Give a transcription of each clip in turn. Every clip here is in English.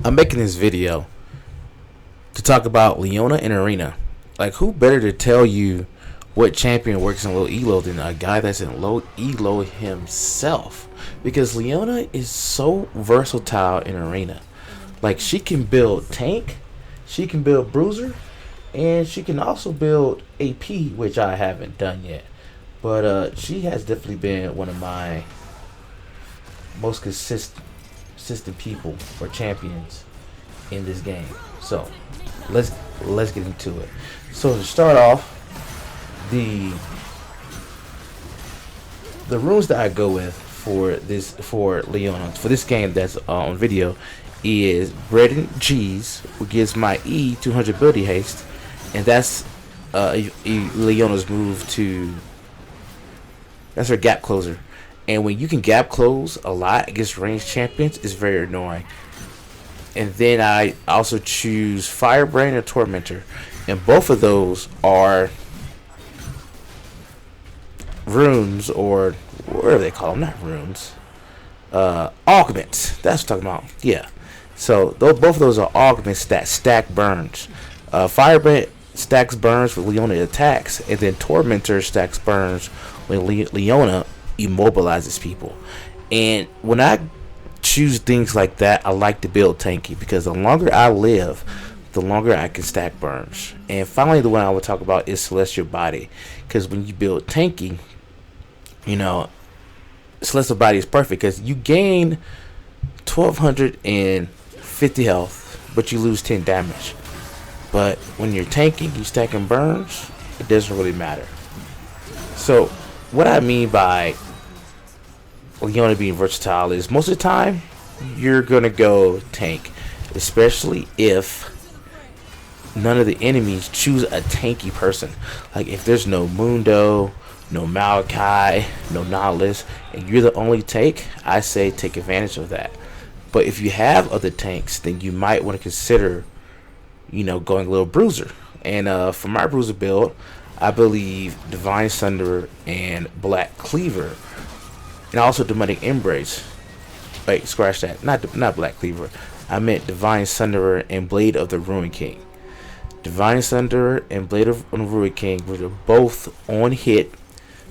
I'm making this video to talk about Leona and Arena. Like, who better to tell you what champion works in low elo than a guy that's in low elo himself? Because Leona is so versatile in Arena. Like, she can build tank, she can build bruiser, and she can also build AP, which I haven't done yet. But she has definitely been one of my most consistent people or champions in this game. So let's let's get into it. So to start off, the the runes that I go with for Leona for this game that's on video is bread and cheese, which gives my E 200 ability haste, and that's Leona's move to that's her gap closer. And when you can gap close a lot against ranged champions, it's very annoying. And then I also choose Firebrand and Tormentor, and both of those are runes, or whatever they call them, not runes, augments. That's what I'm talking about. Yeah. So both of those are augments that stack burns. Firebrand stacks burns with Leona attacks, and then Tormentor stacks burns when Leona immobilizes people. And when I choose things like that, I like to build tanky because the longer I live, the longer I can stack burns. And finally, the one I would talk about is Celestial Body, because when you build tanky, you know, Celestial Body is perfect because you gain 1250 health, but you lose 10 damage. But when you're tanking, you stacking burns, it doesn't really matter. So what I mean by Leona being versatile is most of the time you're gonna go tank, especially if none of the enemies choose a tanky person. Like if there's no Mundo, no Malachi, no Nautilus, and you're the only tank, I say take advantage of that. But if you have other tanks, then you might want to consider, going a little bruiser. And for my bruiser build, I believe Divine Sunderer and Black Cleaver, and also Demonic Embrace. Wait, scratch that. Not Black Cleaver. I meant Divine Sunderer and Blade of the Ruin King. Divine Sunderer and Blade of the Ruin King were both on hit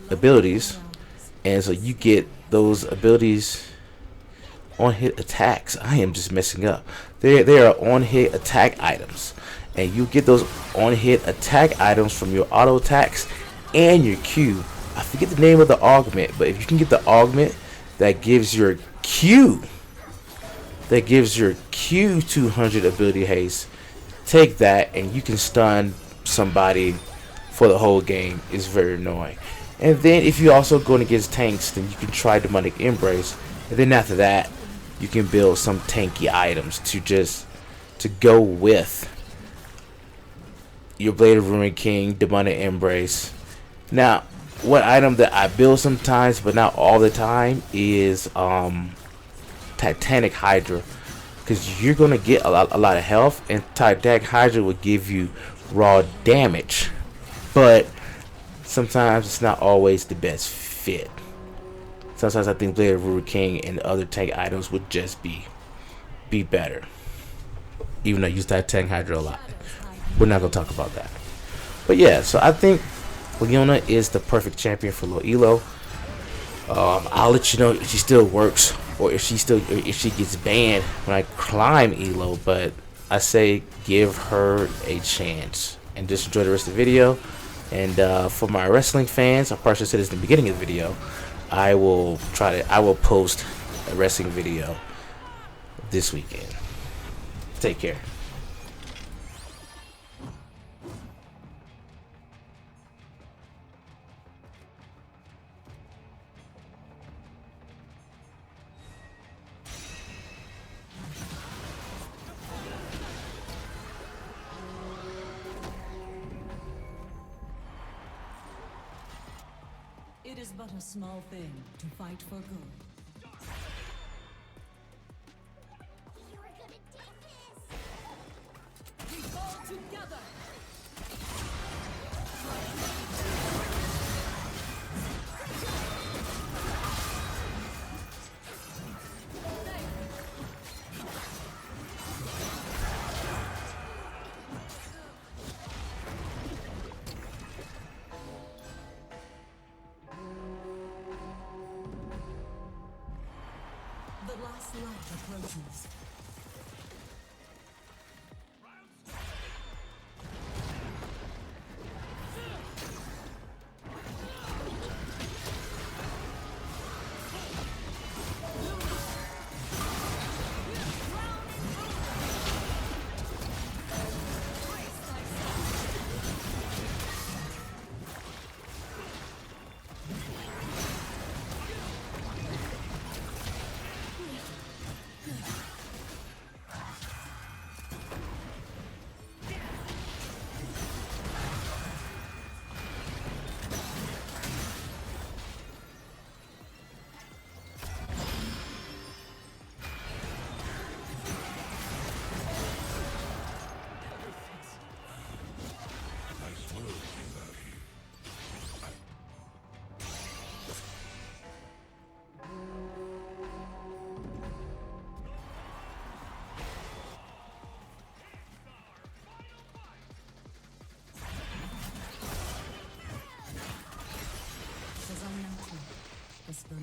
abilities, and so you get those abilities on hit attacks. I am just messing up. They are on hit attack items, and you get those on hit attack items from your auto attacks and your Q. I forget the name of the augment, but if you can get the augment that gives your Q 200 ability haste, take that and you can stun somebody for the whole game. It's very annoying. And then if you also going against tanks, then you can try Demonic Embrace, and then after that you can build some tanky items to go with your Blade of Ruin King, Demonic Embrace. Now, what item that I build sometimes, but not all the time, is Titanic Hydra, because you're gonna get a lot of health, and Titanic Hydra will give you raw damage, but sometimes it's not always the best fit. Sometimes I think Blade of Ruin King and other tank items would just be better, even though I use Titanic Hydra a lot. We're not gonna talk about that, but yeah. So I think Leona is the perfect champion for low elo. I'll let you know if she still works or if she gets banned when I climb elo. But I say give her a chance and just enjoy the rest of the video. And for my wrestling fans, I partially said this in the beginning of the video, I will post a wrestling video this weekend. Take care. It is but a small thing to fight for good. We fall together! Onslaught approaches. It's the